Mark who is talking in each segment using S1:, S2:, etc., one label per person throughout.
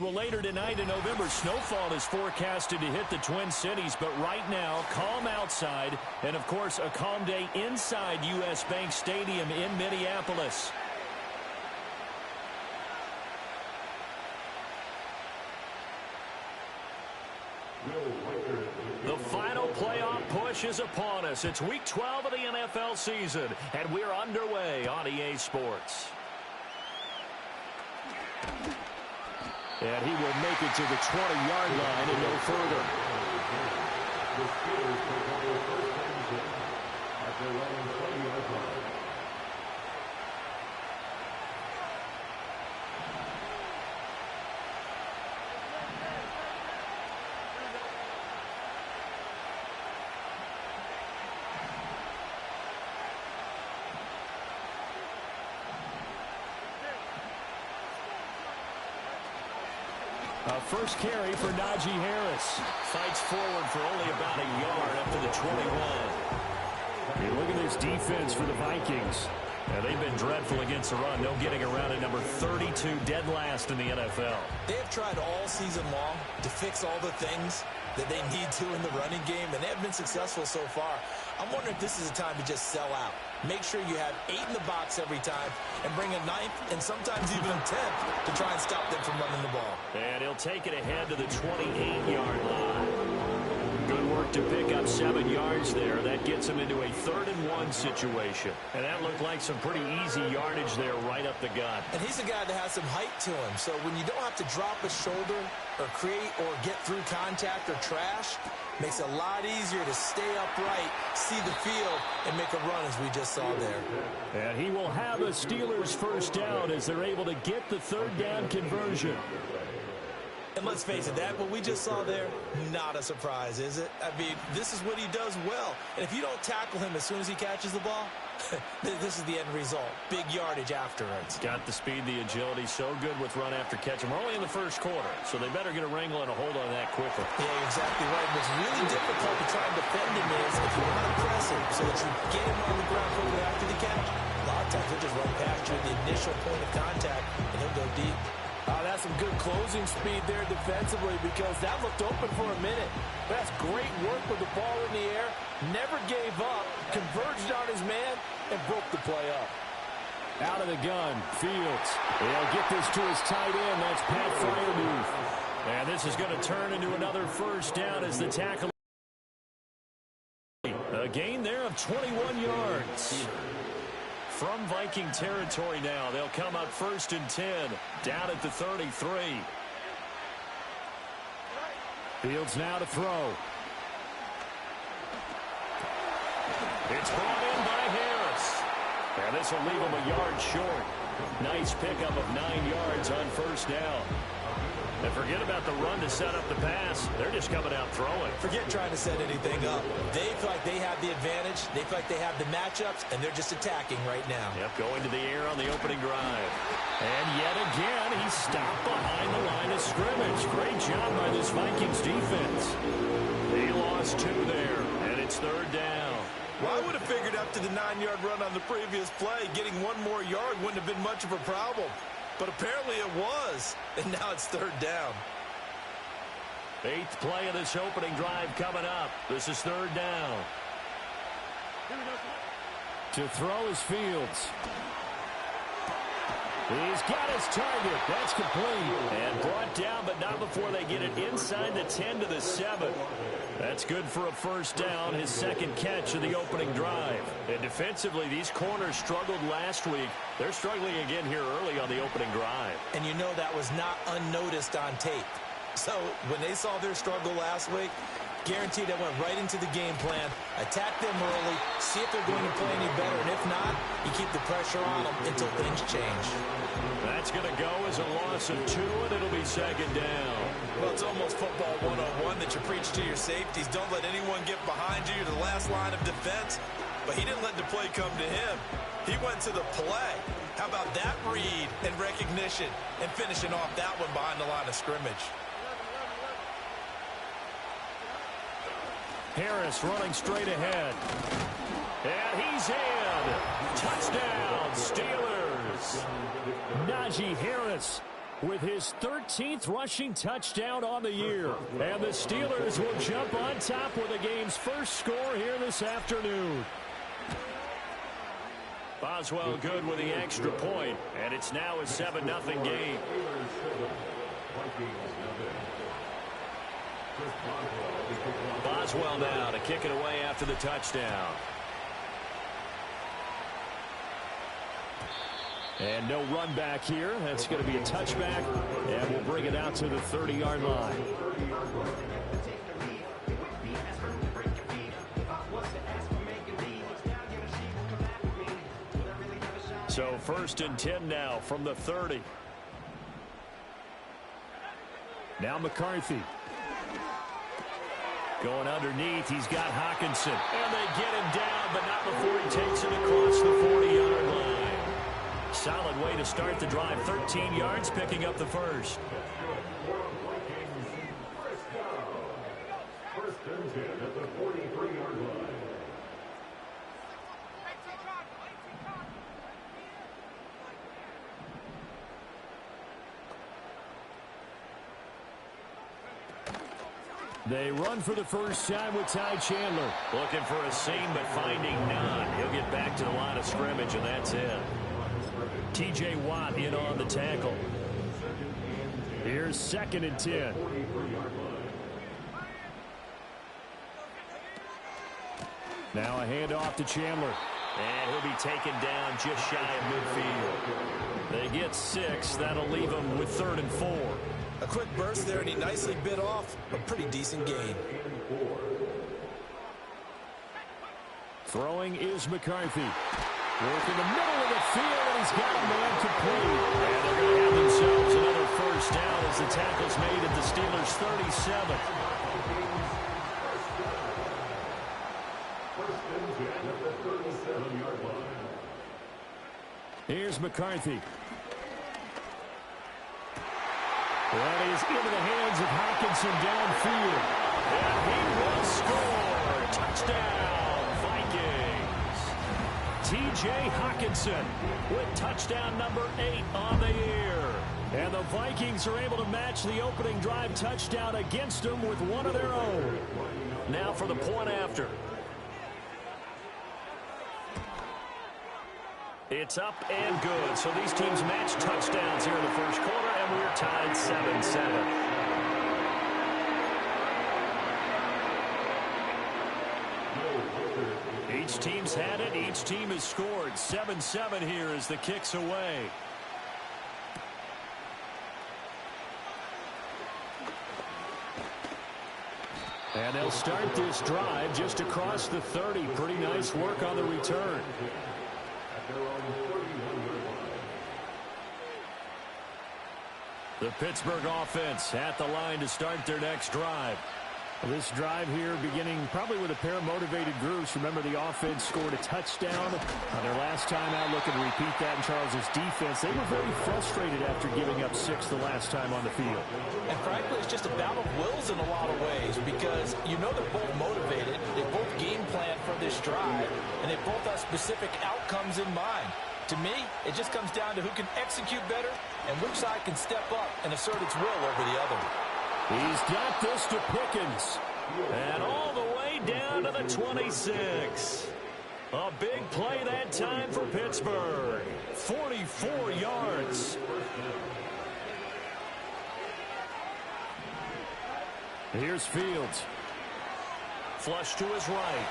S1: Well, later tonight in November, snowfall is forecasted to hit the Twin Cities, but right now, calm outside, and of course, a calm day inside U.S. Bank Stadium in Minneapolis. The final playoff push is upon us. It's Week 12 of the NFL season, and we're underway on EA Sports. And he will make it to the 20-yard line and no further. First carry for Najee Harris. Fights forward for only about a yard up to the 21. Hey, look at this defense for the Vikings. Yeah, they've been dreadful against the run. No getting around at number 32, dead last in the NFL.
S2: They have tried all season long to fix all the things that they need to in the running game, and they have been successful so far. I'm wondering if this is a time to just sell out. Make sure you have 8 in the box every time and bring a 9th and sometimes even a 10th to try and stop them from running the ball.
S1: And he'll take it ahead to the 28-yard line. Good work to pick up 7 yards there. That gets him into a 3rd-and-1 situation. And that looked like some pretty easy yardage there right up the gut.
S2: And he's a guy that has some height to him. So when you don't have to drop a shoulder or create or get through contact or trash, makes it a lot easier to stay upright, see the field, and make a run as we just saw there.
S1: And he will have a Steelers first down as they're able to get the 3rd down conversion.
S2: And let's face it, that what we just saw there, not a surprise, is it? I mean, this is what he does well. And if you don't tackle him as soon as he catches the ball, this is the end result. Big yardage afterwards.
S1: Got the speed, the agility, so good with run after catch. And we're only in the first quarter, so they better get a wrangle and a hold on that quickly.
S2: Yeah, exactly right. What's really difficult to try and defend him is if you want to press him so that you get him on the ground quickly after the catch. A lot of times he'll just run past you at the initial point of contact, and he'll go deep.
S3: That's some good closing speed there defensively because that looked open for a minute. That's great work with the ball in the air. Never gave up, converged on his man, and broke the play up.
S1: Out of the gun, Fields. They'll get this to his tight end. That's Pat Freiermuth. And this is going to turn into another first down as the tackle. A gain there of 21 yards. From Viking territory now, they'll come up 1st and 10, down at the 33. Fields now to throw. It's brought in by Harris. And this will leave him a yard short. Nice pickup of 9 yards on first down. And forget about the run to set up the pass. They're just coming out throwing.
S2: Forget trying to set anything up. They feel like they have the advantage. They feel like they have the matchups, and they're just attacking right now.
S1: Yep, going to the air on the opening drive. And yet again, he's stopped behind the line of scrimmage. Great job by this Vikings defense. They lost 2 there, and it's 3rd down.
S2: Well, I would have figured after the 9-yard run on the previous play, getting 1 more yard wouldn't have been much of a problem. But apparently it was, and now it's 3rd down.
S1: 8th play of this opening drive coming up. This is 3rd down. To throw is Fields. He's got his target. That's complete. And brought down, but not before they get it inside the 10 to the 7. That's good for a first down, his 2nd catch of the opening drive. And defensively, these corners struggled last week. They're struggling again here early on the opening drive.
S2: And you know that was not unnoticed on tape. So when they saw their struggle last week, guaranteed they went right into the game plan, attack them early, see if they're going to play any better, and if not, you keep the pressure on them until things change.
S1: That's going to go as a loss of 2, and it'll be 2nd down.
S2: Well, it's almost football 101 that you preach to your safeties. Don't let anyone get behind you. You're the last line of defense. But he didn't let the play come to him. He went to the play. How about that read and recognition and finishing off that one behind the line of scrimmage?
S1: Harris running straight ahead. And he's in. Touchdown, Steelers. Najee Harris with his 13th rushing touchdown on the year. And the Steelers will jump on top with the game's first score here this afternoon. Boswell good with the extra point, and it's now a 7-0 game. Boswell now to kick it away after the touchdown. And no run back here. That's going to be a touchback, and we'll bring it out to the 30-yard line. So 1st and 10 now from the 30. Now McCarthy. Going underneath, he's got Hockenson. And they get him down, but not before he takes it across the 40-yard line. Solid way to start the drive. 13 yards, picking up the first.
S4: First and 10 at the 43-yard line.
S1: They run for the first time with Ty Chandler. Looking for a seam, but finding none. He'll get back to the line of scrimmage, and that's it. T.J. Watt in on the tackle. Here's 2nd and 10. Now a handoff to Chandler. And he'll be taken down just shy of midfield. They get 6. That'll leave them with 3rd and 4.
S2: A quick burst there, and he nicely bit off a pretty decent gain.
S1: Throwing is McCarthy. Work in the middle of the field, and he's got a man complete. And they're going to have themselves another first down as the tackle's made at the Steelers' 37.
S4: First and 10 at the 37-yard line.
S1: Here's McCarthy. That is into the hands of Hockenson downfield. And he will score. Touchdown, Vikings. T.J. Hockenson with touchdown number 8 on the year. And the Vikings are able to match the opening drive touchdown against them with one of their own. Now for the point after. It's up and good. So these teams match touchdowns here in the first quarter, and we're tied 7-7. Each team's had it. Each team has scored. 7-7 here as the kick's away. And they'll start this drive just across the 30. Pretty nice work on the return. The Pittsburgh offense at the line to start their next drive. This drive here beginning probably with a pair of motivated groups. Remember, the offense scored a touchdown on their last time out, looking to repeat that in Charles's defense. They were very frustrated after giving up 6 the last time on the field.
S2: And frankly, it's just a battle of wills in a lot of ways, because you know they're both motivated, they both game plan for this drive, and they both have specific outcomes in mind. To me, it just comes down to who can execute better and which side can step up and assert its will over the other.
S1: He's got this to Pickens. And all the way down to the 26. A big play that time for Pittsburgh. 44 yards. Here's Fields. Flush to his right.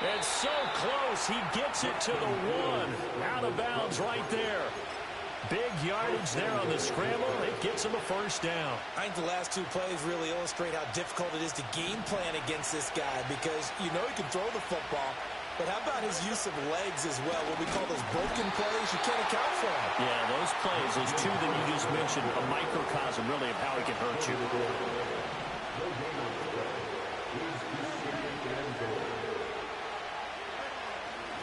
S1: And so close, he gets it to the 1. Out of bounds right there. Big yardage there on the scramble. It gets him a first down.
S2: I think the last 2 plays really illustrate how difficult it is to game plan against this guy, because you know he can throw the football, but how about his use of legs as well? What we call those broken plays, you can't account for them.
S1: Yeah, those plays, those 2 that you just mentioned, a microcosm really of how he can hurt you.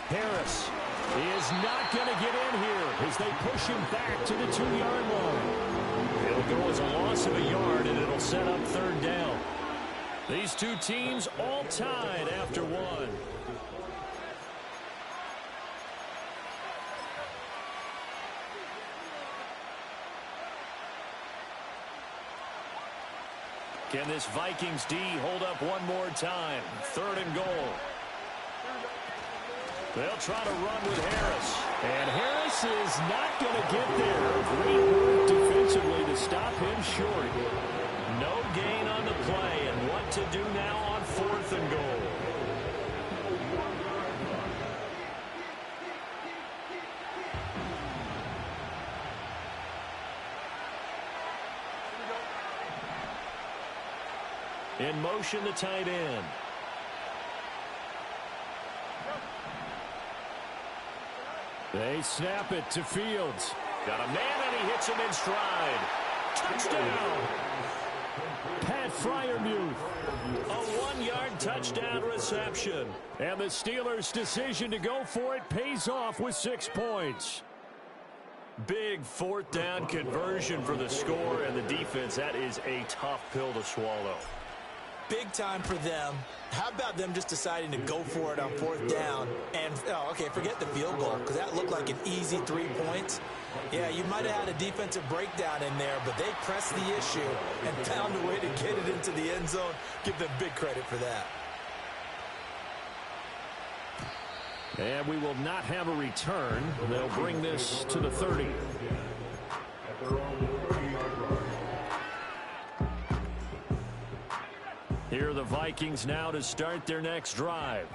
S1: Harris is not going to get in here as they push him back to the 2-yard line. It'll go as a loss of a yard, and it'll set up 3rd down. These 2 teams all tied after 1. Can this Vikings D hold up one more time? 3rd and goal. They'll try to run with Harris. And Harris is not going to get there. Great work defensively to stop him short. No gain on the play. And what to do now on 4th and goal? In motion, the tight end. They snap it to Fields. Got a man, and he hits him in stride. Touchdown! Pat Freiermuth. A 1-yard touchdown reception. And the Steelers' decision to go for it pays off with 6 points. Big 4th down conversion for the score, and the defense, that is a tough pill to swallow.
S2: Big time for them. How about them just deciding to go for it on 4th down? And, okay, forget the field goal, because that looked like an easy 3 points. Yeah, you might have had a defensive breakdown in there, but they pressed the issue and found a way to get it into the end zone. Give them big credit for that.
S1: And we will not have a return. They'll bring this to the 30. Here are the Vikings now to start their next drive.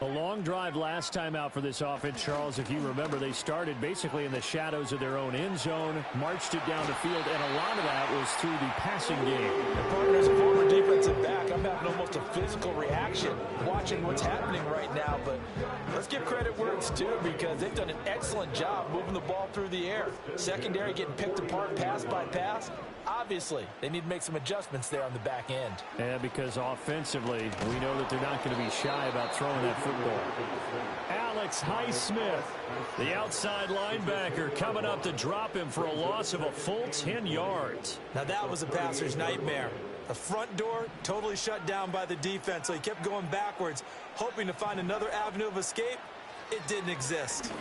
S1: A long drive last time out for this offense, Charles. If you remember, they started basically in the shadows of their own end zone, marched it down the field, and a lot of that was through the passing game.
S3: And partner, as a former defensive back, I'm having almost a physical reaction watching what's happening right now. But let's give credit where it's due, because they've done an excellent job moving the ball through the air. Secondary getting picked apart pass by pass. Obviously, they need to make some adjustments there on the back end.
S1: And because offensively, we know that they're not going to be shy about throwing that football. Alex Highsmith, the outside linebacker, coming up to drop him for a loss of a full 10 yards.
S2: Now that was a passer's nightmare. The front door totally shut down by the defense, so he kept going backwards, hoping to find another avenue of escape. It didn't exist.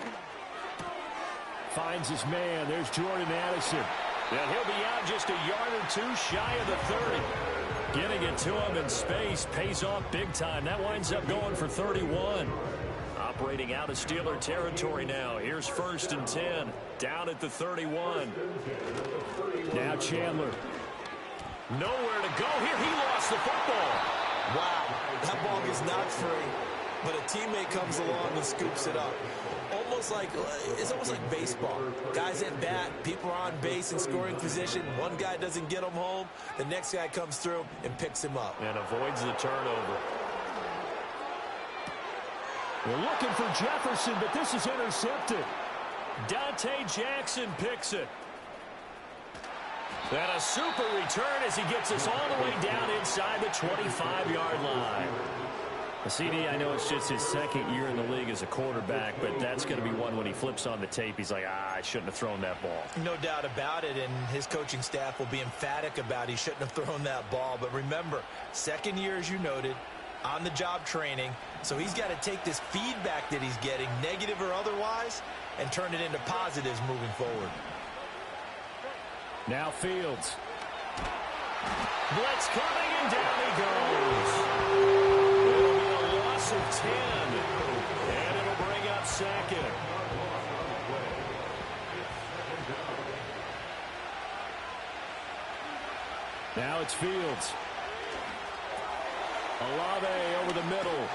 S1: Finds his man. There's Jordan Addison. And he'll be out just a yard or two shy of the 30. Getting it to him in space pays off big time. That winds up going for 31. Operating out of Steeler territory now. Here's 1st and 10. Down at the 31. Now Chandler. Nowhere to go here. He lost the football.
S2: Wow, that ball gets knocked free, but a teammate comes along and scoops it up. It's almost like baseball. Guys at bat, people are on base in scoring position. One guy doesn't get him home. The next guy comes through and picks him up.
S1: And avoids the turnover. We're looking for Jefferson, but this is intercepted. Dante Jackson picks it. And a super return as he gets us all the way down inside the 25-yard line. CD, I know it's just his 2nd year in the league as a quarterback, but that's going to be one when he flips on the tape. He's like, I shouldn't have thrown that ball.
S2: No doubt about it, and his coaching staff will be emphatic about he shouldn't have thrown that ball. But remember, 2nd year, as you noted, on-the-job training, so he's got to take this feedback that he's getting, negative or otherwise, and turn it into positives moving forward.
S1: Now Fields. Blitz coming, and down he goes. Of 10, and it'll bring up 2nd. Now it's Fields. Olave over the middle.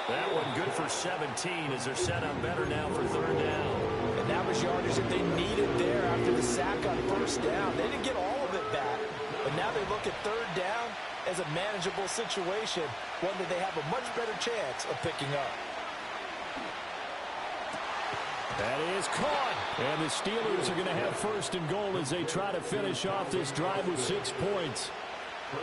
S1: That one good for 17 as they're set up better now for 3rd down.
S2: And that was yardage that they needed there after the sack on 1st down. They didn't get all of it back, but now they look at 3rd down as a manageable situation, one that they have a much better chance of picking up.
S1: That is caught. And the Steelers are going to have 1st and goal as they try to finish off this drive with 6 points.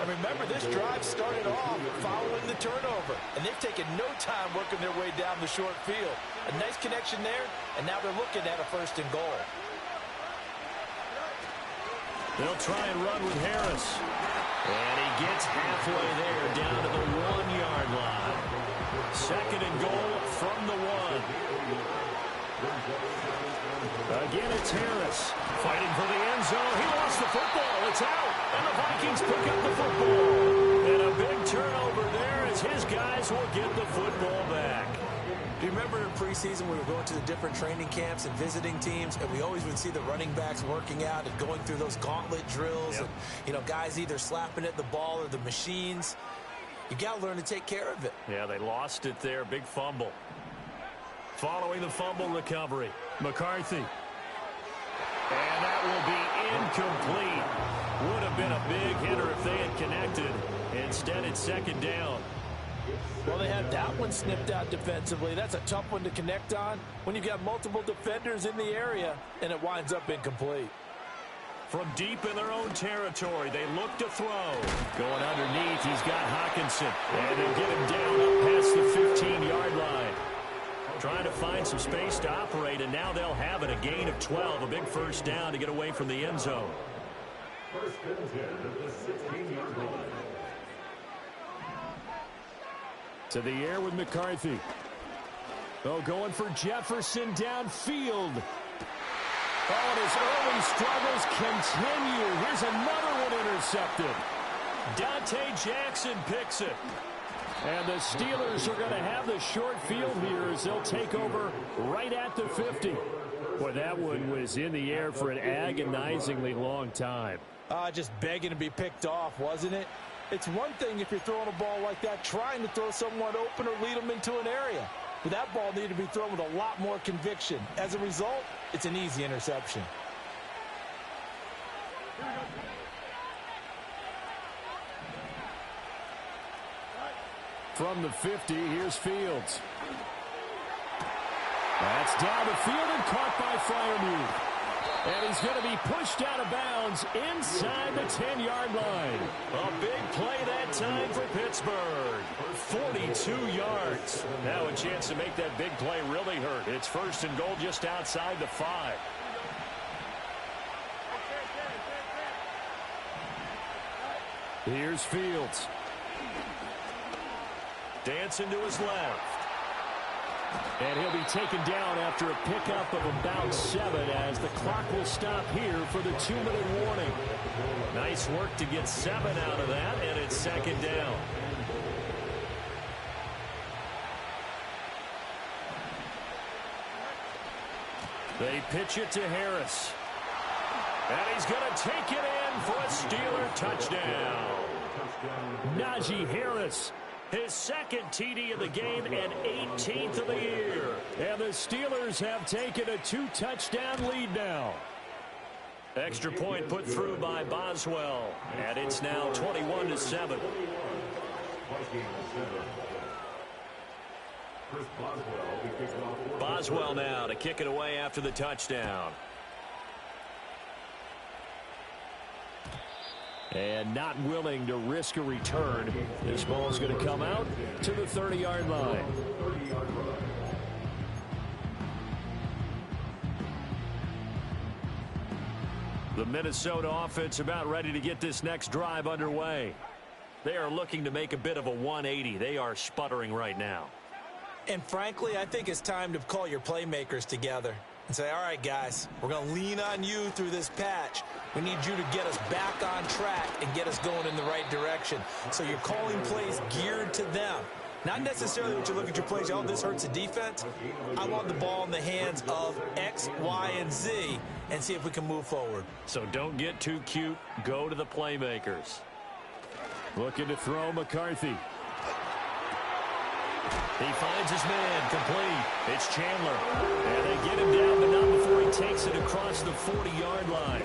S2: And remember, this drive started off following the turnover, and they've taken no time working their way down the short field. A nice connection there, and now they're looking at a 1st and goal.
S1: They'll try and run with Harris. And he gets halfway there, down to the 1-yard line. 2nd and goal from the 1. Again, it's Harris fighting for the end zone. He lost the football. It's out. And the Vikings pick up the football. And a big turnover there as his guys will get the football back.
S2: Do you remember in preseason we were going to the different training camps and visiting teams, and we always would see the running backs working out and going through those gauntlet drills, and, you know, guys either slapping at the ball or the machines. You got to learn to take care of it.
S1: Yeah, they lost it there. Big fumble. Following the fumble recovery, McCarthy. And that will be incomplete. Would have been a big hitter if they had connected. Instead, it's second down.
S3: Well, they had that one snipped out defensively. That's a tough one to connect on when you've got multiple defenders in the area, and it winds up incomplete.
S1: From deep in their own territory, they look to throw. Going underneath, he's got Hawkinson. And they get him down up past the 15-yard line. Trying to find some space to operate, and now they'll have it. A gain of 12, a big first down to get away from the end zone.
S4: First and 10 at the 16-yard line.
S1: To the air with McCarthy. Oh, going for Jefferson downfield. Oh, and his early struggles continue. Here's another one intercepted. Dante Jackson picks it. And the Steelers are going to have the short field here as they'll take over right at the 50. Boy, that one was in the air for an agonizingly long time.
S3: Just begging to be picked off, wasn't it? It's one thing if you're throwing a ball like that, trying to throw someone open or lead them into an area. But that ball needed to be thrown with a lot more conviction. As a result, it's an easy interception.
S1: From the 50, here's Fields. That's down the field and caught by Freiermuth. And he's going to be pushed out of bounds inside the 10-yard line. A big play that time for Pittsburgh. 42 yards. Now a chance to make that big play really hurt. It's first and goal just outside the 5. Here's Fields. Dancing to his left. And he'll be taken down after a pickup of about 7 as the clock will stop here for the 2-minute warning. Nice work to get 7 out of that, and it's second down. They pitch it to Harris. And he's going to take it in for a Steeler touchdown. Najee Harris. His second TD of the game and 18th of the year. And the Steelers have taken a 2-touchdown lead now. Extra point put through by Boswell. And it's now 21-7. Boswell now to kick it away after the touchdown. And not willing to risk a return. This ball is going to come out to the 30-yard line. The Minnesota offense about ready to get this next drive underway. They are looking to make a bit of a 180. They are sputtering right now.
S2: And frankly, I think it's time to call your playmakers together and say, all right, guys, we're going to lean on you through this patch. We need you to get us back on track and get us going in the right direction. So you're calling plays geared to them. Not necessarily what you look at your plays, oh, this hurts the defense. I want the ball in the hands of X, Y, and Z and see if we can move forward.
S1: So don't get too cute. Go to the playmakers. Looking to throw McCarthy. He finds his man complete. It's Chandler. And they get him down, but not before he takes it across the 40-yard line.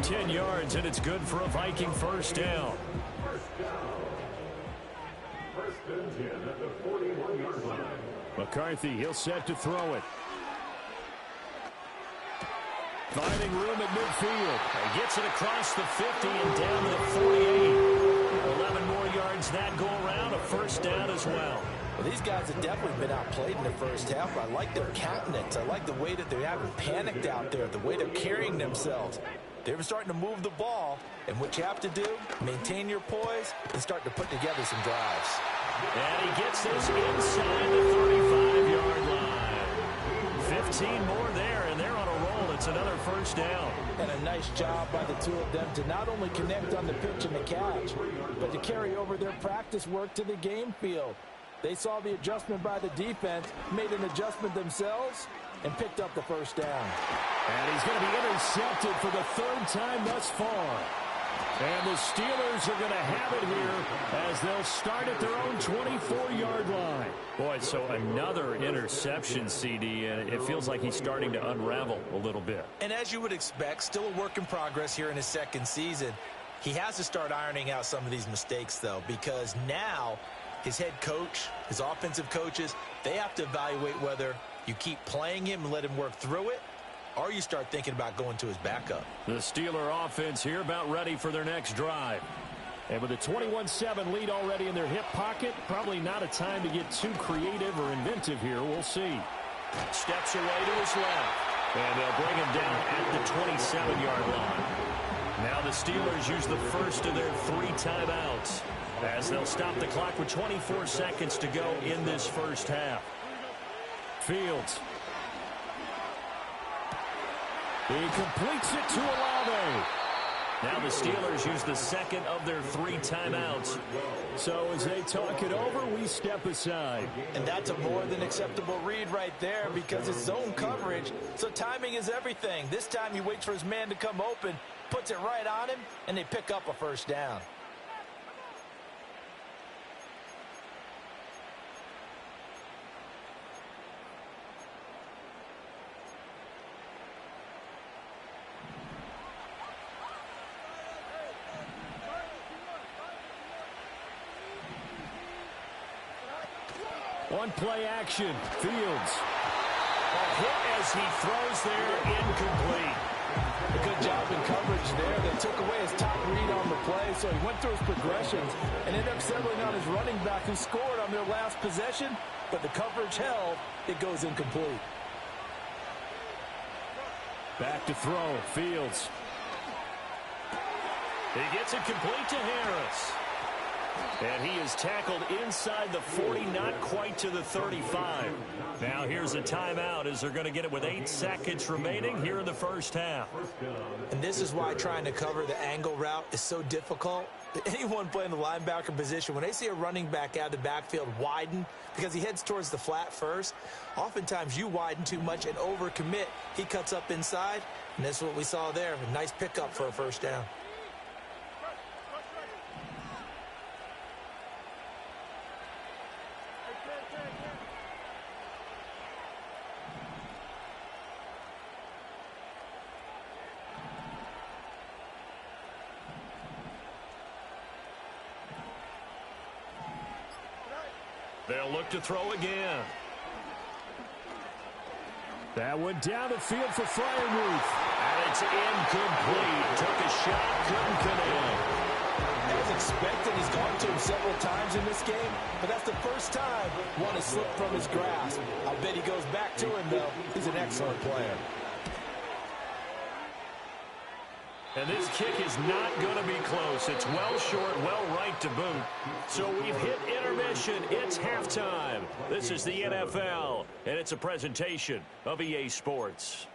S1: 10 yards, and it's good for a Viking first down.
S4: First and 10 at the 41-yard line.
S1: McCarthy, he'll set to throw it. Finding room at midfield. He gets it across the 50 and down to the 48. 11 more yards that go around. A first down as well.
S3: Well, these guys have definitely been outplayed in the first half. I like their countenance. I like the way that they haven't panicked out there, the way they're carrying themselves. They're starting to move the ball, and what you have to do, maintain your poise and start to put together some drives.
S1: And he gets this inside the 35-yard line. 15 more there, and they're on a roll. It's another first down.
S3: And a nice job by the two of them to not only connect on the pitch and the catch, but to carry over their practice work to the game field. They saw the adjustment by the defense, made an adjustment themselves, and picked up the first down.
S1: And he's going to be intercepted for the third time thus far. And the Steelers are going to have it here as they'll start at their own 24-yard line. Boy, so another interception, CD, and it feels like he's starting to unravel a little bit.
S2: And as you would expect, still a work in progress here in his second season. He has to start ironing out some of these mistakes, though, because now his head coach, his offensive coaches, they have to evaluate whether you keep playing him and let him work through it, or you start thinking about going to his backup.
S1: The Steeler offense here about ready for their next drive. And with a 21-7 lead already in their hip pocket, probably not a time to get too creative or inventive here. We'll see. Steps away to his left. And they'll bring him down at the 27-yard line. Now the Steelers use the first of their 3 timeouts as they'll stop the clock with 24 seconds to go in this first half. Fields. He completes it to Olave. Now the Steelers use the second of their 3 timeouts. So as they talk it over, we step aside.
S3: And that's a more than acceptable read right there because it's zone coverage, so timing is everything. This time he waits for his man to come open, puts it right on him, and they pick up a first down.
S1: One play action. Fields. A hit as he throws there, incomplete.
S3: A good job in coverage there. They took away his top read on the play, so he went through his progressions and ended up settling on his running back who scored on their last possession, but the coverage held. It goes incomplete.
S1: Back to throw. Fields. He gets it complete to Harris. And he is tackled inside the 40, not quite to the 35. Now here's a timeout as they're going to get it with 8 seconds remaining here in the first half.
S2: And this is why trying to cover the angle route is so difficult. Anyone playing the linebacker position, when they see a running back out of the backfield widen because he heads towards the flat first, oftentimes you widen too much and overcommit. He cuts up inside, and that's what we saw there. A nice pickup for a first down.
S1: They'll look to throw again. That went down the field for Freiermuth. And it's incomplete. Took a shot, couldn't connect.
S3: As expected, he's gone to him several times in this game, but that's the first time one has slipped from his grasp. I'll bet he goes back to him, though. He's an excellent player.
S1: And this kick is not going to be close. It's well short, well right to boot. So we've hit intermission. It's halftime. This is the NFL, and it's a presentation of EA Sports.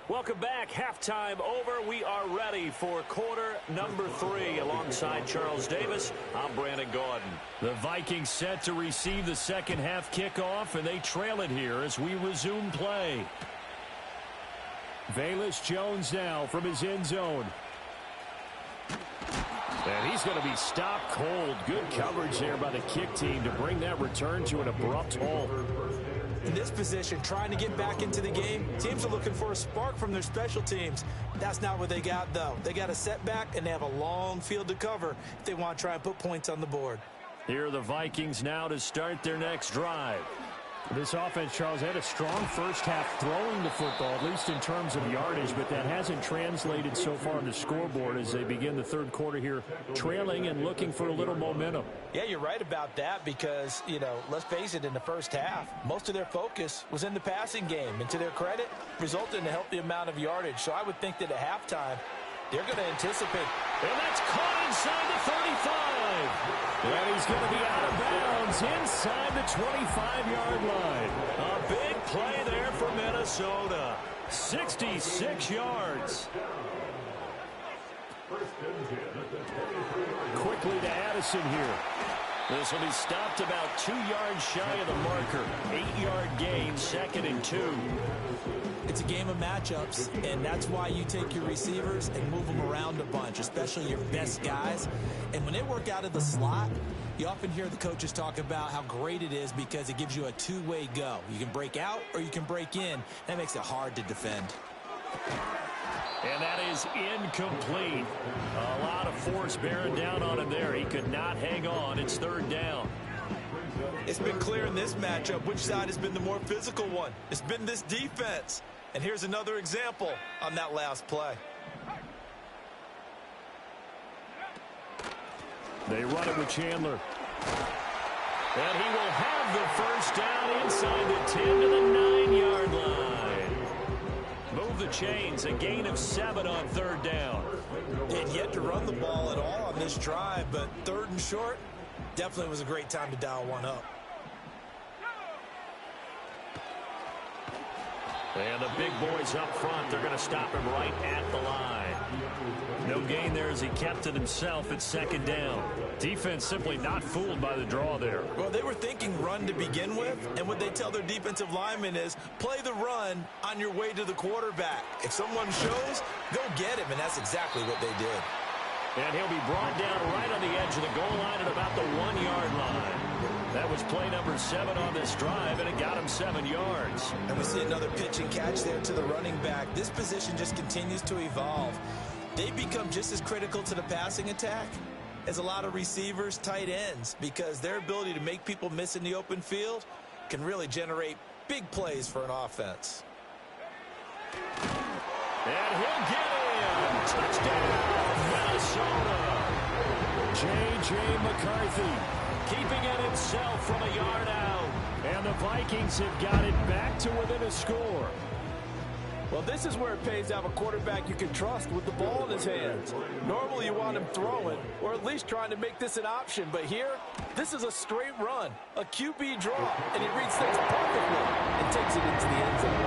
S1: Welcome back. Halftime over. We are ready for quarter number 3. Alongside Charles Davis, I'm Brandon Gaudin. The Vikings set to receive the second half kickoff, and they trail it here as we resume play. Velus Jones now from his end zone. And he's going to be stopped cold. Good coverage there by the kick team to bring that return to an abrupt halt.
S2: In this position, trying to get back into the game, teams are looking for a spark from their special teams. That's not what they got, though. They got a setback, and they have a long field to cover if they want to try and put points on the board.
S1: Here are the Vikings now to start their next drive.
S5: This offense, Charles, had a strong first half throwing the football, at least in terms of yardage, but that hasn't translated so far on the scoreboard as they begin the third quarter here, trailing and looking for a little momentum.
S3: Yeah, you're right about that because, you know, let's face it, in the first half, most of their focus was in the passing game. And to their credit, resulted in a healthy amount of yardage. So I would think that at halftime, they're going to anticipate
S1: And that's caught inside the 35. And he's going to be out of bounds inside the 25-yard line. A big play there for Minnesota. 66 yards. Quickly to Addison here. This will be stopped about 2 yards shy of the marker. 8-yard gain, 2nd and 2.
S2: It's a game of matchups, and that's why you take your receivers and move them around a bunch, especially your best guys. And when they work out of the slot, you often hear the coaches talk about how great it is because it gives you a two-way go. You can break out or you can break in. That makes it hard to defend.
S1: And that is incomplete. A lot of force bearing down on him there. He could not hang on. It's 3rd down.
S2: It's been clear in this matchup which side has been the more physical one. It's been this defense. And here's another example on that last play.
S1: They run it with Chandler. And he will have the first down inside the 10 to the 9-yard line. Move the chains, a gain of 7 on 3rd down.
S2: They had yet to run the ball at all on this drive, but 3rd and short, definitely was a great time to dial one up.
S1: And the big boys up front, they're going to stop him right at the line. No gain there as he kept it himself at 2nd down. Defense simply not fooled by the draw there.
S2: Well, they were thinking run to begin with, and what they tell their defensive linemen is play the run on your way to the quarterback. If someone shows, go get him, and that's exactly what they did.
S1: And he'll be brought down right on the edge of the goal line at about the 1-yard line. That was play number 7 on this drive, and it got him 7 yards.
S2: And we see another pitch and catch there to the running back. This position just continues to evolve. They become just as critical to the passing attack as a lot of receivers, tight ends, because their ability to make people miss in the open field can really generate big plays for an offense.
S1: And he'll get in. Touchdown, Minnesota. J.J. McCarthy keeping it himself from a yard out. And the Vikings have got it back to within a score.
S3: Well, this is where it pays to have a quarterback you can trust with the ball in his hands. Normally you want him throwing, or at least trying to make this an option. But here, this is a straight run, a QB draw, and he reads things perfectly and takes it into the end zone.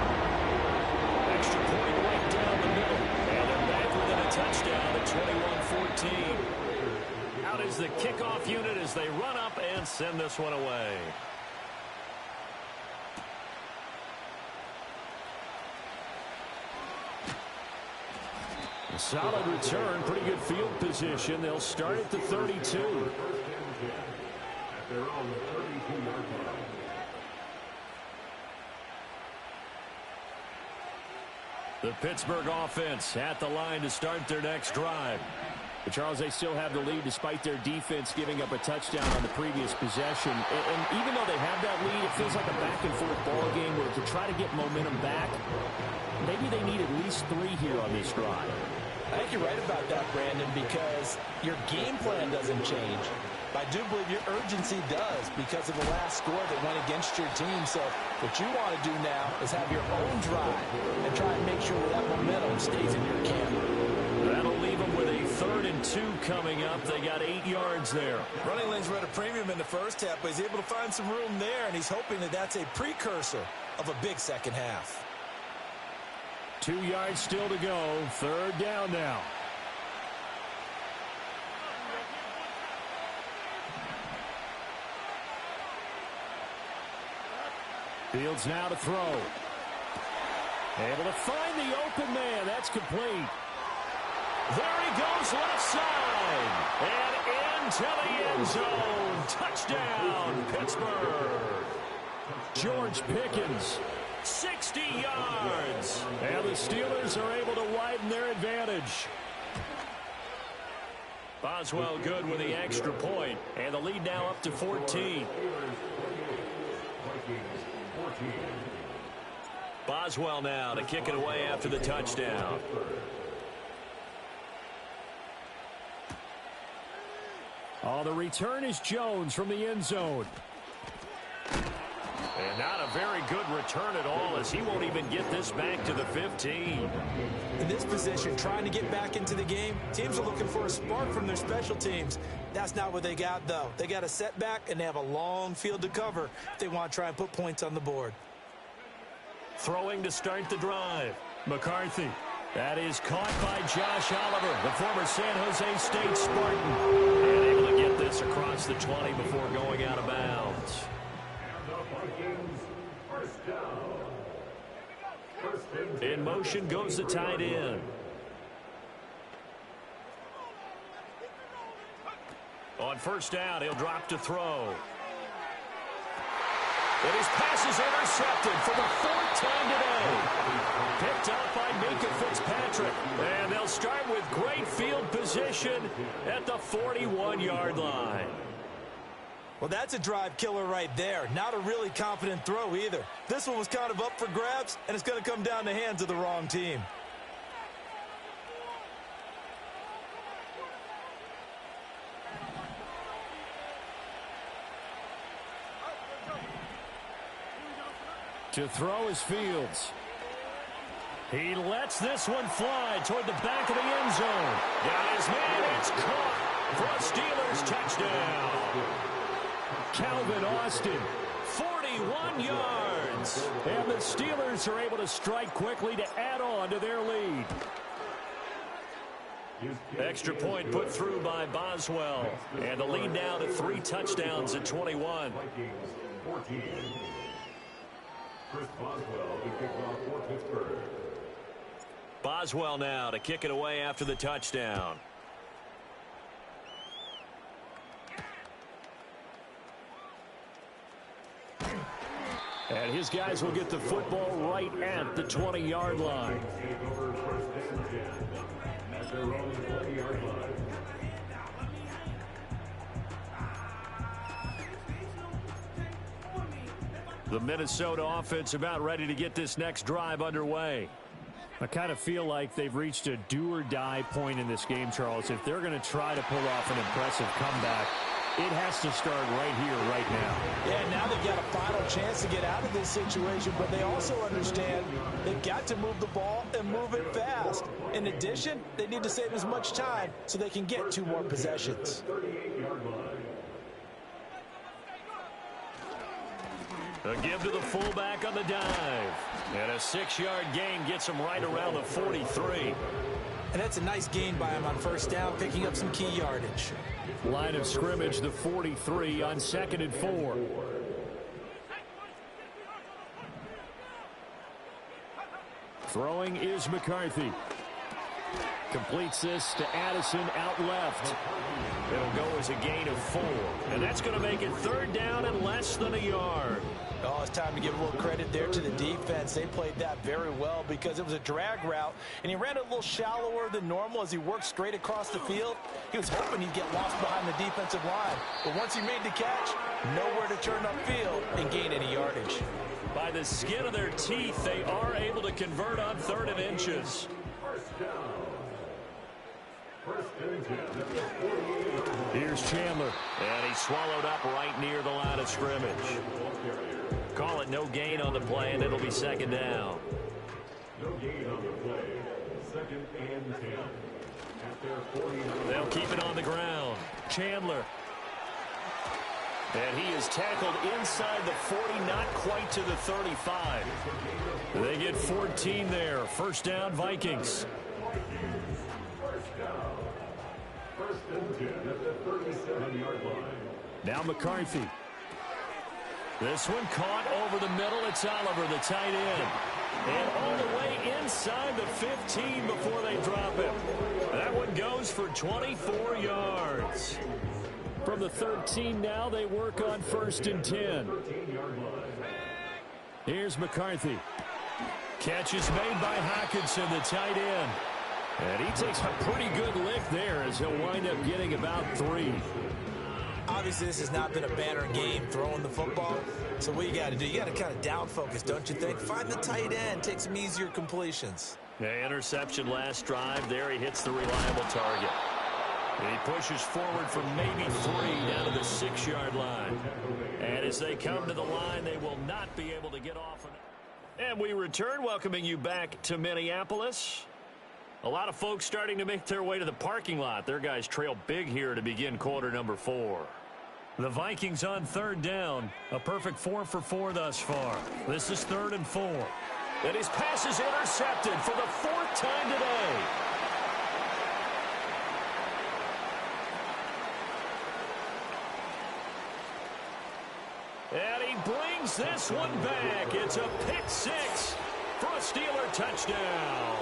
S1: Extra point right down the middle. And they're back within a touchdown at 21-14. Out is the kickoff unit as they run up and send this one away. Solid return, pretty good field position. They'll start at the 32. The Pittsburgh offense at the line to start their next drive. But Charles, they still have the lead despite their defense giving up a touchdown on the previous possession. And even though they have that lead, it feels like a back-and-forth ball game where to try to get momentum back, maybe they need at least 3 here on this drive.
S2: I think you're right about that, Brandon, because your game plan doesn't change. But I do believe your urgency does because of the last score that went against your team. So what you want to do now is have your own drive and try and make sure that momentum stays in your camp.
S1: That'll leave them with a 3rd and 2 coming up. They got 8 yards there.
S2: Running lanes were at a premium in the first half, but he's able to find some room there, and he's hoping that that's a precursor of a big second half.
S1: 2 yards still to go. 3rd down now. Fields now to throw. Able to find the open man. That's complete. There he goes left side. And into the end zone. Touchdown, Pittsburgh. George Pickens. 60 yards. And the Steelers are able to widen their advantage. Boswell good with the extra point. And the lead now up to 14. Boswell now to kick it away after the touchdown. Oh, the return is Jones from the end zone. And not a very good return at all, as he won't even get this back to the 15.
S2: In this position, trying to get back into the game, teams are looking for a spark from their special teams. That's not what they got, though. They got a setback, and they have a long field to cover if they want to try and put points on the board.
S1: Throwing to start the drive. McCarthy. That is caught by Josh Oliver, the former San Jose State Spartan. And able to get this across the 20 before going out of bounds. In motion goes the tight end. On first down, he'll drop to throw. And his pass is intercepted for the fourth time today. Picked up by Minka Fitzpatrick. And they'll start with great field position at the 41-yard line.
S2: Well, that's a drive killer right there. Not a really confident throw either. This one was kind of up for grabs, and it's going to come down the hands of the wrong team.
S5: To throw is Fields.
S1: He lets this one fly toward the back of the end zone. Got his man. It's caught for a Steelers touchdown.
S5: Calvin Austin,
S1: 41 yards.
S5: and the Steelers are able to strike quickly to add on to their lead.
S1: Extra point put through by Boswell. And the lead now to 3 touchdowns at 21.
S4: Chris Boswell to kick off for Pittsburgh.
S1: Boswell now to kick it away after the touchdown.
S5: And his guys will get the football right at the 20-yard line.
S1: The Minnesota offense about ready to get this next drive underway.
S5: I kind of feel like they've reached a do-or-die point in this game, Charles. If they're going to try to pull off an impressive comeback, it has to start right here, right now.
S2: Yeah, now they've got a final chance to get out of this situation, but they also understand they've got to move the ball and move it fast. In addition, they need to save as much time so they can get 2 more possessions.
S1: A give to the fullback on the dive. And a 6-yard gain gets him right around the 43.
S2: And that's a nice gain by him on first down, picking up some key yardage.
S5: Line of scrimmage, the 43 on 2nd and 4. Throwing is McCarthy. Completes this to Addison out left.
S1: It'll go as a gain of 4. And that's going to make it 3rd down and less than a yard.
S2: Oh, it's time to give a little credit there to the defense. They played that very well because it was a drag route, and he ran it a little shallower than normal as he worked straight across the field. He was hoping he'd get lost behind the defensive line, but once he made the catch, nowhere to turn upfield and gain any yardage.
S1: By the skin of their teeth, they are able to convert on 3rd and inches.
S5: Here's Chandler.
S1: And he's swallowed up right near the line of scrimmage. Call it no gain on the play, and it'll be 2nd down.
S4: No gain on the play. 2nd and 10. At their 49.
S1: They'll keep it on the ground. Chandler. And he is tackled inside the 40, not quite to the 35. They get 14 there. 1st down, Vikings.
S4: First and 10 at the 37-yard line.
S5: Now McCarthy.
S1: This one caught over the middle. It's Oliver, the tight end. And all the way inside the 15 before they drop him. That one goes for 24 yards.
S5: From the 13 now, they work on 1st and 10. Here's McCarthy.
S1: Catch is made by Hockenson, the tight end.
S5: And he takes a pretty good lick there as he'll wind up getting about 3.
S2: Obviously, this has not been a banner game throwing the football. So what you got to do, you got to kind of down focus, don't you think? Find the tight end, take some easier completions.
S1: Yeah, interception last drive. There he hits the reliable target. And he pushes forward for maybe 3 down to the 6-yard line. And as they come to the line, they will not And we return, welcoming you back to Minneapolis. A lot of folks starting to make their way to the parking lot. Their guys trail big here to begin quarter number 4. The Vikings on third down. A perfect 4 for 4 thus far. This is 3rd and 4. And his pass is intercepted for the 4th time today. And he brings this one back. It's a pick 6 for a Steeler touchdown.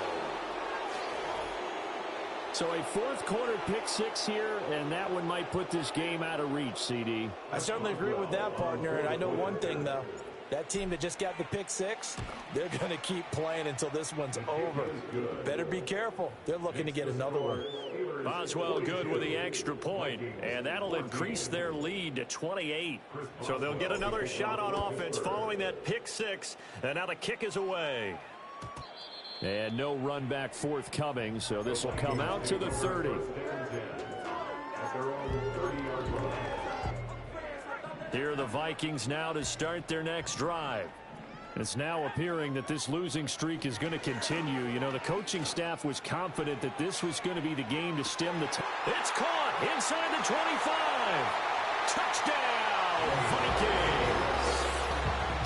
S5: So a 4th quarter pick 6 here, and that one might put this game out of reach, CD.
S3: I certainly agree with that, partner, and I know one thing, though. That team that just got the pick 6, they're going to keep playing until this one's over. Better be careful. They're looking to get another one.
S1: Boswell good with the extra point, and that'll increase their lead to 28. So they'll get another shot on offense following that pick 6, and now the kick is away.
S5: And no run back forthcoming, so this will come out to the 30.
S1: Here are the Vikings now to start their next drive.
S5: It's now appearing that this losing streak is going to continue. You know, the coaching staff was confident that this was going to be the game to stem the
S1: It's caught inside the 25. Touchdown, Vikings!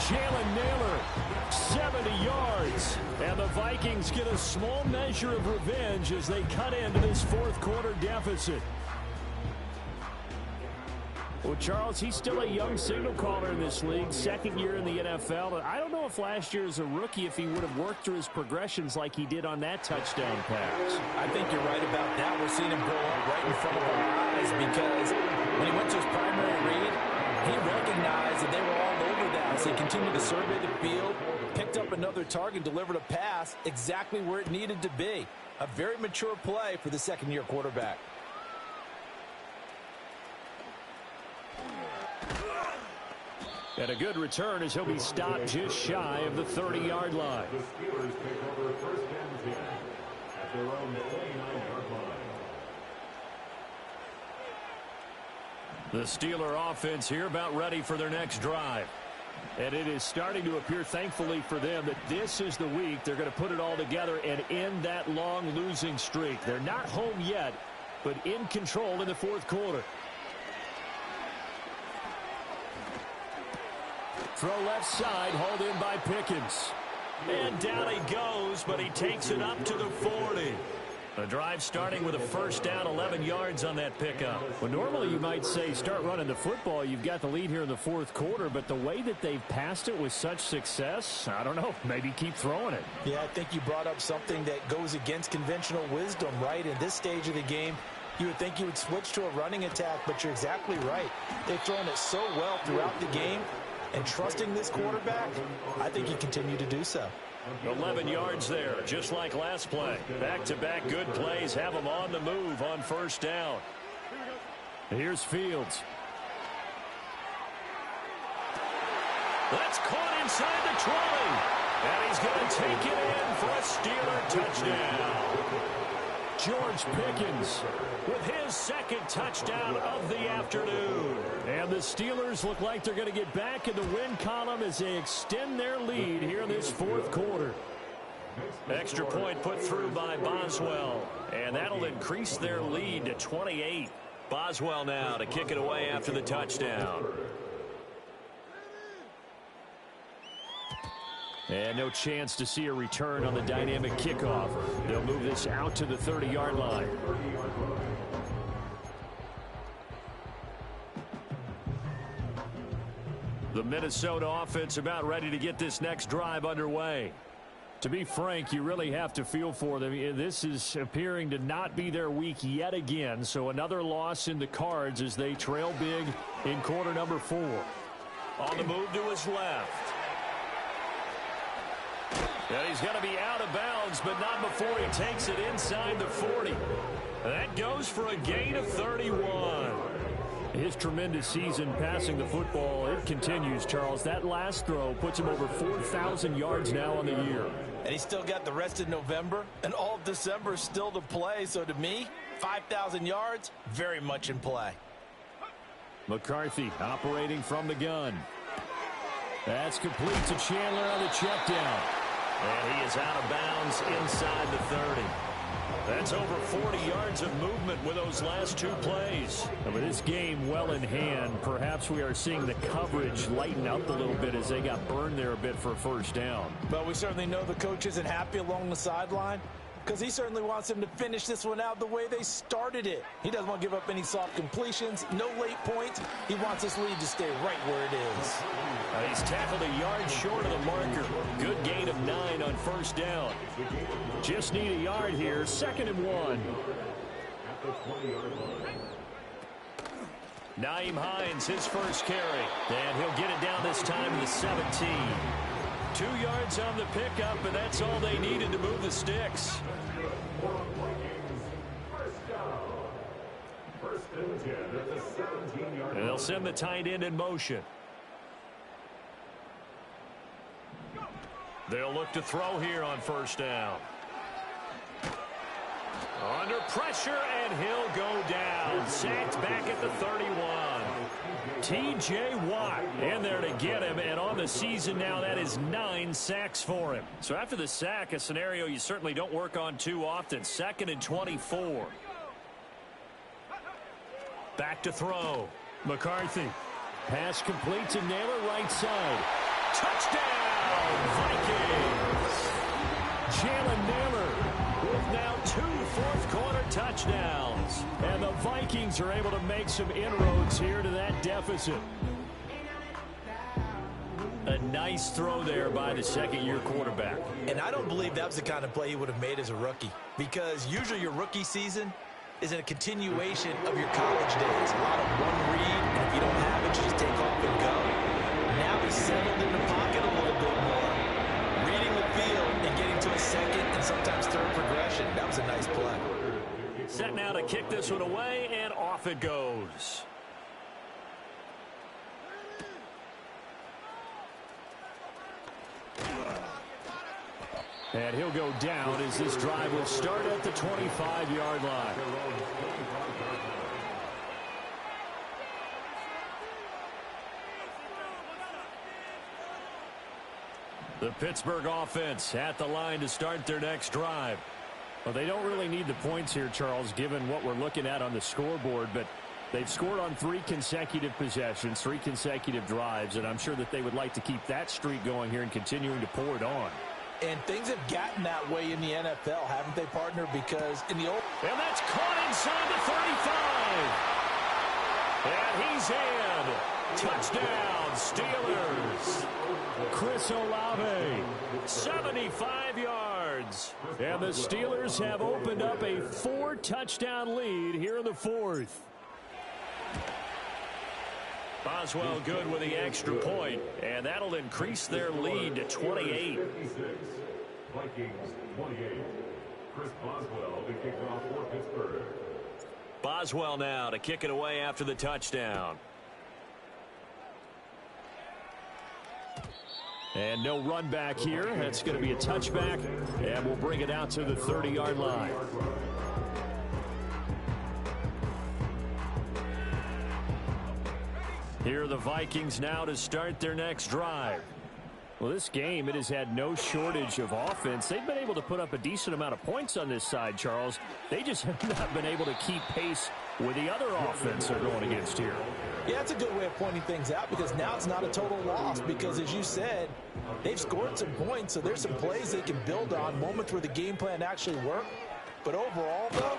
S5: Jalen Naylor, 70 yards. And the Vikings get a small measure of revenge as they cut into this 4th quarter deficit. Well, Charles, he's still a young signal caller in this league, 2nd year in the NFL. And I don't know if last year as a rookie, if he would have worked through his progressions like he did on that touchdown pass.
S3: I think you're right about that. We're seeing him grow up right in front of our eyes because when he went to his primary read, he recognized that they were all over that. So he continued to survey the field, picked up another target, delivered a pass exactly where it needed to be. A very mature play for the 2nd-year quarterback.
S5: And a good return as he'll be stopped just shy of the 30-yard line.
S4: The Steelers take over 1st and 10 at their own 29-yard line.
S1: The Steeler offense here about ready for their next drive.
S5: And it is starting to appear, thankfully for them, that this is the week they're going to put it all together and end that long losing streak. They're not home yet, but in control in the 4th quarter. Throw left side, hauled in by Pickens.
S1: And down he goes, but he takes it up to the 40. The drive starting with a 1st down, 11 yards on that pickup.
S5: Well, normally you might say start running the football. You've got the lead here in the 4th quarter, but the way that they've passed it with such success, I don't know, maybe keep throwing it.
S3: Yeah, I think you brought up something that goes against conventional wisdom, right? In this stage of the game, you would think you would switch to a running attack, but you're exactly right. They've thrown it so well throughout the game. And trusting this quarterback, I think he continued to do so.
S1: 11 yards there, just like last play. Back-to-back good plays have them on the move on 1st down.
S5: Here's Fields.
S1: That's caught inside the 20. And he's going to take it in for a Steeler touchdown.
S5: George Pickens
S1: with his 2nd touchdown of the afternoon.
S5: And the Steelers look like they're going to get back in the win column as they extend their lead here in this 4th quarter.
S1: Extra point put through by Boswell, and that'll increase their lead to 28. Boswell now to kick it away after the touchdown.
S5: And no chance to see a return on the dynamic kickoff. They'll move this out to the 30-yard line.
S1: The Minnesota offense about ready to get this next drive underway.
S5: To be frank, you really have to feel for them. This is appearing to not be their week yet again. So another loss in the cards as they trail big in quarter number 4.
S1: On the move to his left. And he's going to be out of bounds, but not before he takes it inside the 40. That goes for a gain of 31.
S5: His tremendous season passing the football, it continues, Charles. That last throw puts him over 4,000 yards now on the year.
S3: And he's still got the rest of November and all of December still to play. So to me, 5,000 yards, very much in play.
S5: McCarthy operating from the gun. That's complete to Chandler on the check down.
S1: And he is out of bounds inside the 30. That's over 40 yards of movement with those last two plays.
S5: And with this game well in hand, perhaps we are seeing the coverage lighten up a little bit as they got burned there a bit for a first down.
S3: But we certainly know the coach isn't happy along the sideline because he certainly wants them to finish this one out the way they started it. He doesn't want to give up any soft completions, no late points. He wants this lead to stay right where it is.
S1: He's tackled a yard short of the marker. Good gain of 9 on first down.
S5: Just need a yard here, 2nd and 1.
S1: Nyheim Hines, his first carry. And he'll get it down this time to the 17. 2 yards on the pickup, and that's all they needed to move the sticks. And they'll send the tight end in motion. They'll look to throw here on first down. Under pressure, and he'll go down. Sacked back at the 31. T.J. Watt in there to get him, and on the season now, that is 9 sacks for him. So after the sack, a scenario you certainly don't work on too often. 2nd and 24. Back to throw.
S5: McCarthy. Pass complete to Naylor, right side.
S1: Touchdown, Vikings!
S5: Jalen Naylor
S1: With now 2 fourth-quarter touchdowns.
S5: And the Vikings are able to make some inroads here to that deficit.
S1: A nice throw there by the second-year quarterback.
S2: And I don't believe that was the kind of play he would have made as a rookie, because usually your rookie season is a continuation of your college days. A lot of one read, and if you don't have it, you just take off and go. Now he's settled in the pocket a little bit more, reading the field and getting to a second and sometimes third progression. That was a nice play.
S1: Set now to kick this one away, and off it goes.
S5: And he'll go down as this drive will start at the 25-yard line.
S1: The Pittsburgh offense at the line to start their next drive.
S5: Well, they don't really need the points here, Charles, given what we're looking at on the scoreboard, but they've scored on 3 consecutive possessions, 3 consecutive drives, and I'm sure that they would like to keep that streak going here and continuing to pour it on.
S3: And things have gotten that way in the NFL, haven't they, partner? Because in the old...
S1: And that's caught inside the 35. And he's in. Touchdown, Steelers.
S5: Chris Olave.
S1: 75 yards.
S5: And the Steelers have opened up a 4-touchdown lead here in the 4th.
S1: Boswell good with the extra point, and that'll increase their lead to 28.
S4: Vikings 28. Chris Boswell to kick off for Pittsburgh.
S1: Boswell now to kick it away after the touchdown.
S5: And no run back here. That's going to be a touchback, and we'll bring it out to the 30-yard line. Here are the Vikings now to start their next drive. Well, this game, it has had no shortage of offense. They've been able to put up a decent amount of points on this side, Charles. They just have not been able to keep pace with the other offense they're going against here.
S3: Yeah, that's a good way of pointing things out, because now it's not a total loss, because as you said, they've scored some points, so there's some plays they can build on, moments where the game plan actually worked. But overall, though,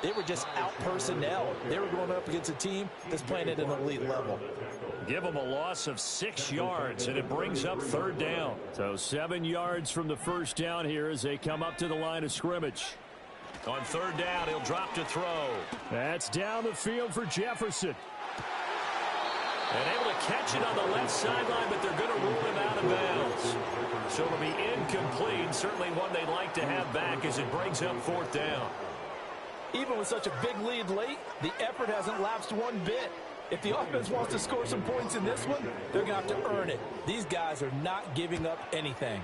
S3: they were just out-personnel. They were going up against a team that's playing at an elite level.
S1: Give them a loss of 6 yards, and it brings up 3rd down.
S5: So 7 yards from the first down here as they come up to the line of scrimmage.
S1: On 3rd down, he'll drop to throw.
S5: That's down the field for Jefferson.
S1: And able to catch it on the left sideline, but they're going to rule him out of bounds. So it'll be incomplete. Certainly one they'd like to have back as it brings up 4th down.
S3: Even with such a big lead late, the effort hasn't lapsed one bit. If the offense wants to score some points in this one, they're going to have to earn it. These guys are not giving up anything.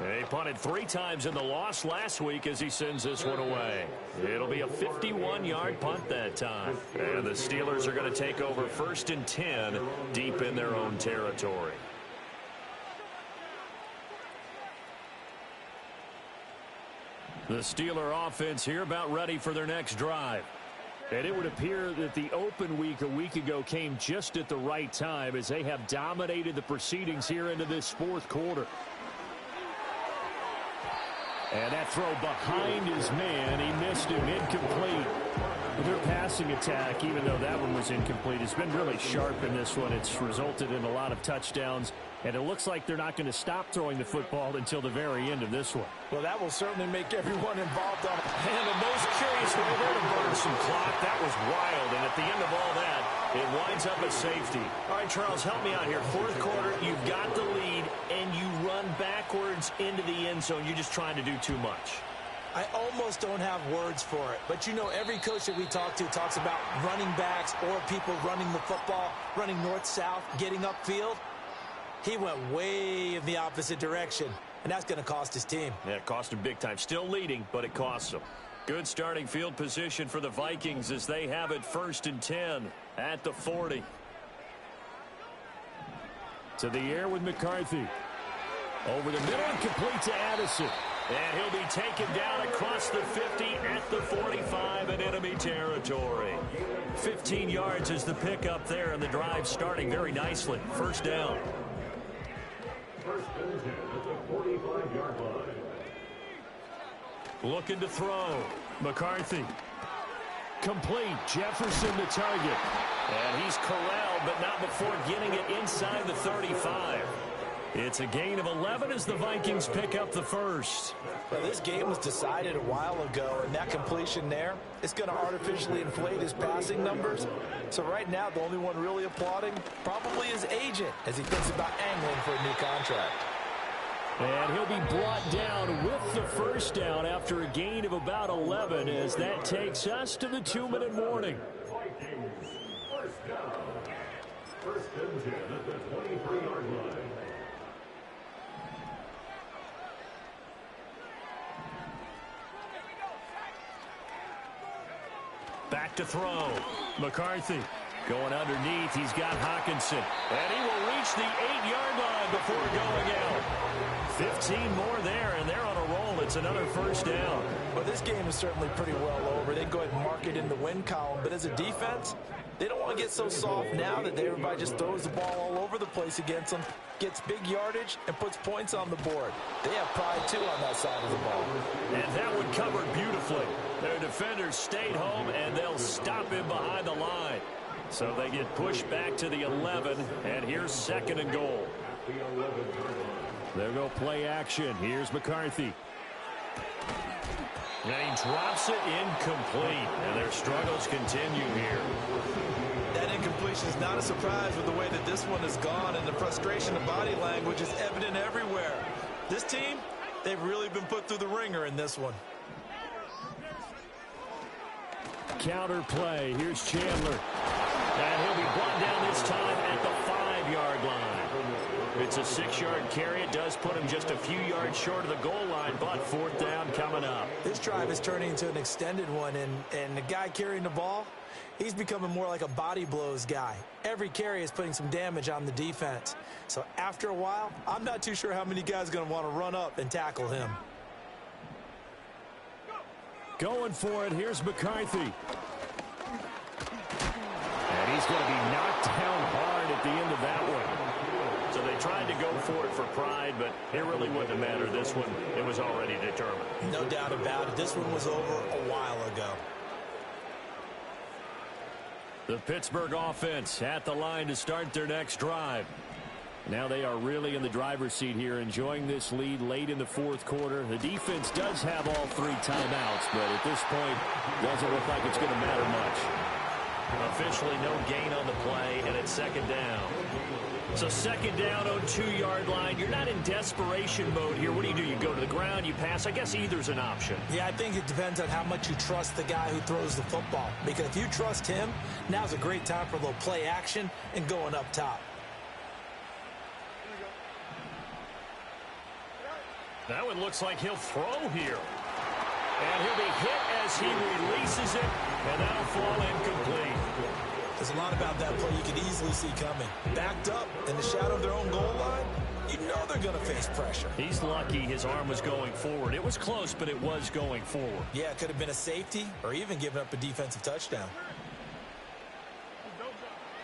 S1: They punted 3 times in the loss last week as he sends this one away. It'll be a 51-yard punt that time. And the Steelers are going to take over 1st and 10 deep in their own territory. The Steeler offense here about ready for their next drive.
S5: And it would appear that the open week a week ago came just at the right time as they have dominated the proceedings here into this fourth quarter. And that throw behind his man, he missed him, incomplete. Their passing attack, even though that one was incomplete, has been really sharp in this one. It's resulted in a lot of touchdowns, and it looks like they're not going to stop throwing the football until the very end of this one.
S3: Well, that will certainly make everyone involved on it.
S1: And the most curious way there to burn some clock. That was wild, and at the end of all that, it winds up a safety. All right, Charles, help me out here. Fourth quarter, you've got the lead, and you run backwards into the end zone. You're just trying to do too much.
S2: I almost don't have words for it. But, you know, every coach that we talk to talks about running backs or people running the football, running north-south, getting upfield. He went way in the opposite direction, and that's going to cost his team.
S1: Yeah, it cost him big time. Still leading, but it costs him. Good starting field position for the Vikings as they have it 1st and 10 at the 40.
S5: To the air with McCarthy. Over the middle and complete to Addison.
S1: And he'll be taken down across the 50 at the 45 in enemy territory. 15 yards is the pickup there, and the drive starting very nicely. First down.
S4: 1st and 10 at the 45-yard line.
S5: Looking to throw. McCarthy. Complete. Jefferson the target.
S1: And he's corralled, but not before getting it inside the 35. It's a gain of 11 as the Vikings pick up the first.
S2: Well, this game was decided a while ago, and that completion there is going to artificially inflate his passing numbers. So right now, the only one really applauding probably his agent as he thinks about angling for a new contract.
S5: And he'll be brought down with the first down after a gain of about 11 as that takes us to the 2-minute warning.
S4: Vikings, 1st down. 1st and 10 at the 23-yard line.
S1: Back to throw.
S5: McCarthy.
S1: Going underneath, he's got Hawkinson. And he will reach the 8-yard line before going out. 15 more there, and they're on a roll. It's another first down.
S2: Well, this game is certainly pretty well over. They go ahead and mark it in the win column. But as a defense, they don't want to get so soft now that everybody just throws the ball all over the place against them, gets big yardage, and puts points on the board. They have pride, too, on that side of the ball.
S1: And that one covered beautifully. Their defenders stayed home, and they'll stop him behind the line. So they get pushed back to the 11, and here's 2nd and goal.
S5: There go play action. Here's McCarthy.
S1: And he drops it incomplete, and their struggles continue here.
S2: That incompletion is not a surprise with the way that this one has gone, and the frustration of body language is evident everywhere. This team, they've really been put through the ringer in this one.
S5: Counter play. Here's Chandler.
S1: And he'll be brought down this time at the 5-yard line. It's a 6-yard carry. It does put him just a few yards short of the goal line, but 4th down coming up.
S2: This drive is turning into an extended one, and the guy carrying the ball, he's becoming more like a body blows guy. Every carry is putting some damage on the defense. So after a while, I'm not too sure how many guys are going to want to run up and tackle him.
S5: Going for it. Here's McCarthy. And he's going to be knocked down hard at the end of that one.
S1: So they tried to go for it for pride, but it really wouldn't have mattered. This one, it was already determined.
S2: No doubt about it. This one was over a while ago.
S1: The Pittsburgh offense at the line to start their next drive.
S5: Now they are really in the driver's seat here, enjoying this lead late in the fourth quarter. The defense does have all 3 timeouts, but at this point, doesn't look like it's going to matter much.
S1: Officially no gain on the play, and it's 2nd down. So 2nd down on 2-yard line. You're not in desperation mode here. What do? You go to the ground, you pass. I guess either's an option.
S2: Yeah, I think it depends on how much you trust the guy who throws the football. Because if you trust him, now's a great time for a little play action and going up top.
S1: That one looks like he'll throw here. And he'll be hit as he releases it, and that'll fall incomplete.
S2: There's a lot about that play you can easily see coming. Backed up in the shadow of their own goal line, you know they're going to face pressure.
S1: He's lucky his arm was going forward. It was close, but it was going forward.
S2: Yeah, it could have been a safety or even given up a defensive touchdown.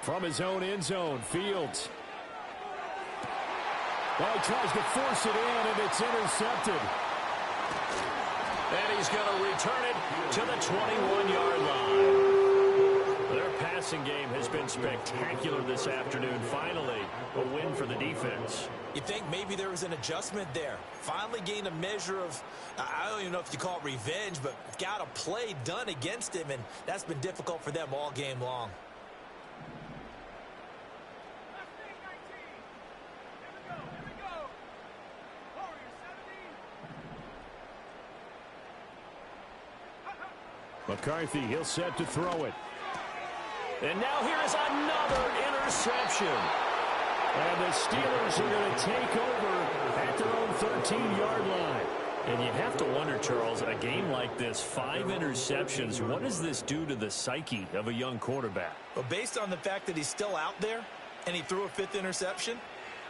S5: From his own end zone, Fields. Well, he tries to force it in, and it's intercepted.
S1: And he's going to return it to the 21-yard line. Their passing game has been spectacular this afternoon. Finally, a win for the defense.
S2: You think maybe there was an adjustment there. Finally gained a measure of, I don't even know if you call it revenge, but got a play done against him, and that's been difficult for them all game long.
S5: McCarthy, he'll set to throw it.
S1: And now here is another interception.
S5: And the Steelers are going to take over at their own 13-yard line.
S1: And you have to wonder, Charles, a game like this, 5 interceptions, what does this do to the psyche of a young quarterback?
S2: Well, based on the fact that he's still out there and he threw a 5th interception,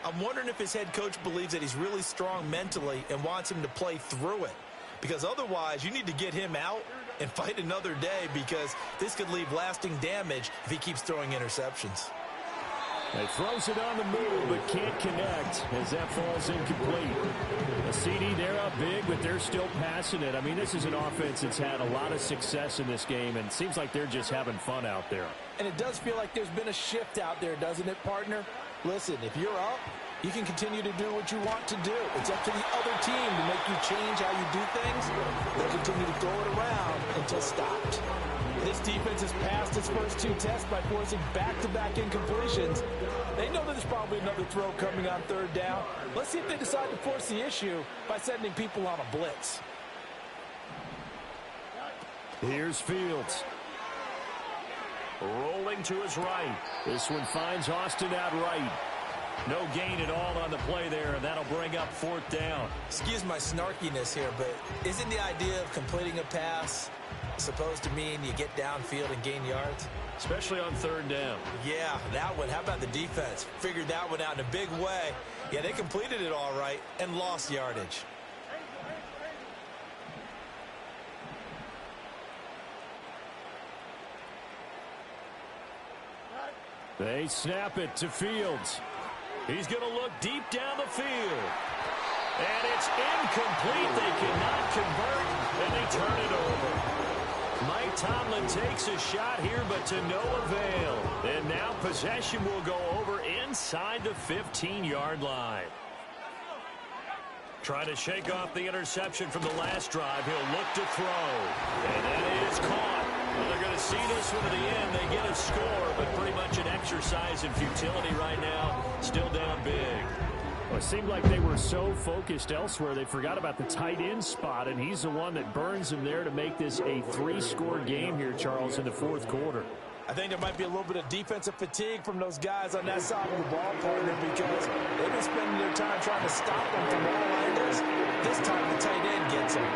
S2: I'm wondering if his head coach believes that he's really strong mentally and wants him to play through it. Because otherwise, you need to get him out and fight another day, because this could leave lasting damage if he keeps throwing interceptions.
S5: He throws it on the move, but can't connect as that falls incomplete. A CD, they're up big, but they're still passing it. I mean, this is an offense that's had a lot of success in this game, and it seems like they're just having fun out there.
S3: And it does feel like there's been a shift out there, doesn't it, partner? Listen, if you're up, you can continue to do what you want to do. It's up to the other team to make you change how you do things. They'll continue to throw it around until stopped. This defense has passed its first 2 tests by forcing back-to-back incompletions. They know that there's probably another throw coming on 3rd down. Let's see if they decide to force the issue by sending people on a blitz.
S5: Here's Fields.
S1: Rolling to his right.
S5: This one finds Austin out right.
S1: No gain at all on the play there, and that'll bring up 4th down.
S2: Excuse my snarkiness here, but isn't the idea of completing a pass supposed to mean you get downfield and gain yards?
S1: Especially on 3rd down.
S2: Yeah, that one. How about the defense? Figured that one out in a big way. Yeah, they completed it all right and lost yardage.
S5: They snap it to Fields.
S1: He's going to look deep down the field. And it's incomplete. They cannot convert, and they turn it over. Mike Tomlin takes a shot here, but to no avail. And now possession will go over inside the 15-yard line. Trying to shake off the interception from the last drive. He'll look to throw. And that is caught. Well, they're going to see this one to the end. They get a score, but pretty much an exercise in futility right now. Still down big.
S5: Well, it seemed like they were so focused elsewhere, they forgot about the tight end spot, and he's the one that burns them there to make this a 3-score game here, Charles, in the 4th quarter.
S3: I think there might be a little bit of defensive fatigue from those guys on that side of the ball, partner, because they've been spending their time trying to stop them from all angles. This time the tight end gets them.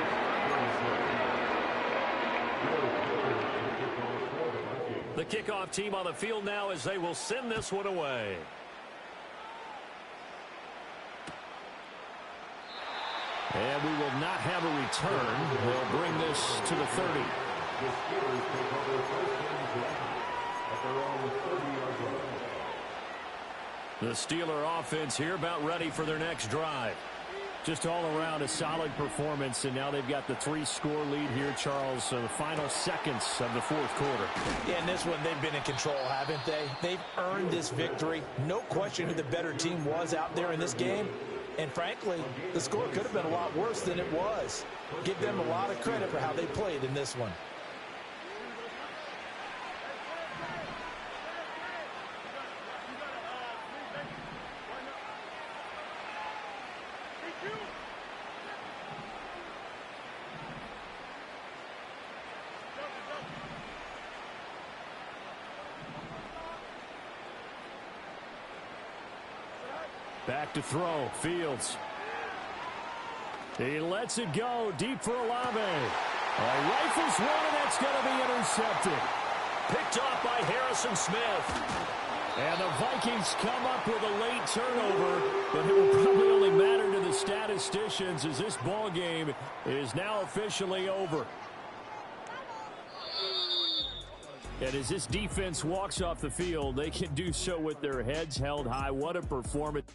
S1: The kickoff team on the field now as they will send this one away.
S5: And we will not have a return. They'll bring this to the 30.
S1: The Steeler offense here about ready for their next drive.
S5: Just all around a solid performance, and now they've got the 3-score lead here, Charles, so the final seconds of the 4th quarter.
S3: Yeah, in this one, they've been in control, haven't they? They've earned this victory. No question who the better team was out there in this game. And frankly, the score could have been a lot worse than it was. Give them a lot of credit for how they played in this one.
S5: Back to throw, Fields. He lets it go deep for Olave. Rifles one, and that's going to be intercepted.
S1: Picked off by Harrison Smith.
S5: And the Vikings come up with a late turnover, but it will probably only matter to the statisticians as this ball game is now officially over. And as this defense walks off the field, they can do so with their heads held high. What a performance.